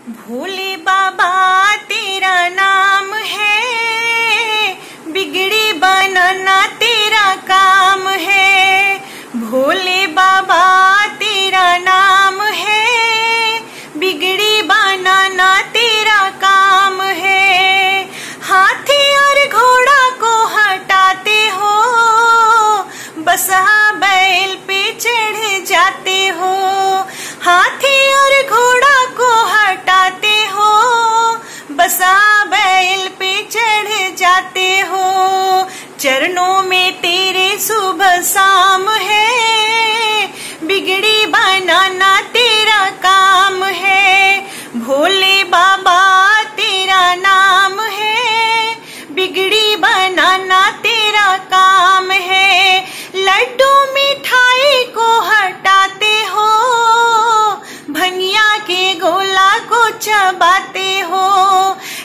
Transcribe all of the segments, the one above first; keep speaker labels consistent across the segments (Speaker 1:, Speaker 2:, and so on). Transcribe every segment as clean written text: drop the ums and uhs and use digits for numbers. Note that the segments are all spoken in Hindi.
Speaker 1: भोले बाबा तेरा नाम है, बिगड़ी बनाना तेरा काम है। भोले बाबा तेरा नाम है, बिगड़ी बनाना तेरा काम है। हाथी और घोड़ा को हटाते हो, बसहा बैल पे चढ़ जाते हो। हाथी और घोड़ा को हटाते हो, बसा बैल पे चढ़ जाते हो। चरणों में तेरे सुबह शाम है, बिगड़ी बनाना तेरा काम है। भोले बाबा तेरा नाम है, बिगड़ी बनाना तेरा काम है। लड्डू मिठाई को हटाते हो, भंगिया के गोला को चबाते हो।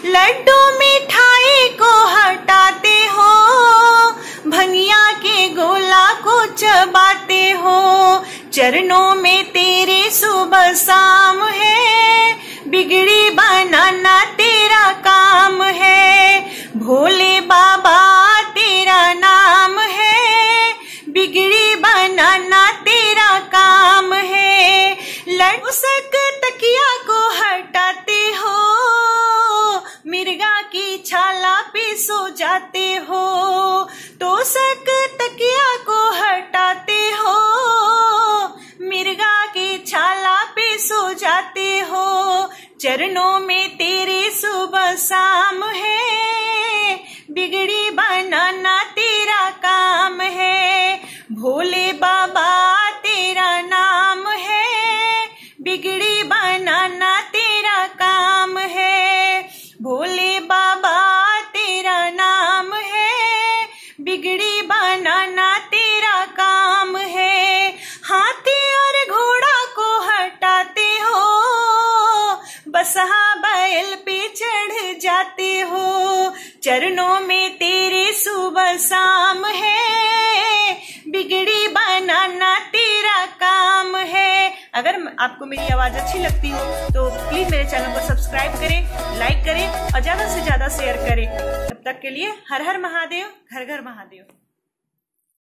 Speaker 1: लड्डू मिठाई को हटाते हो, भंगिया के गोला को चबाते हो। चरणों में तेरे सुबह शाम है, बिगड़ी बनाना तेरा काम है। भोले बाबा तेरा नाम है, बिगड़ी बनाना तेरा काम है। लटसक तकिया को हटाते हो, मिर्गा की छाला पे सो जाते हो। तोसक तकिया को हटाते हो, मिर्गा की छाला पे सो जाते हो। चरणों में तेरे सुबह शाम है, बिगड़ी बनाना तेरा काम है। भोले बाबा तेरा नाम है, बिगड़ी बनाना तेरा काम है। भोले बाबा तेरा नाम है, बिगड़ी बनाना तेरा काम है। हाथी और घोड़ा को हटाते हो, बसहा बैल पे चढ़ जाते हो। चरणों में तेरे सुबह शाम है, बिगड़ी बनाना तेरा काम है। अगर आपको मेरी आवाज अच्छी लगती हो तो प्लीज मेरे चैनल को सब्सक्राइब करें, लाइक करें और ज्यादा से ज्यादा शेयर करें। तब तक के लिए हर हर महादेव, घर घर महादेव।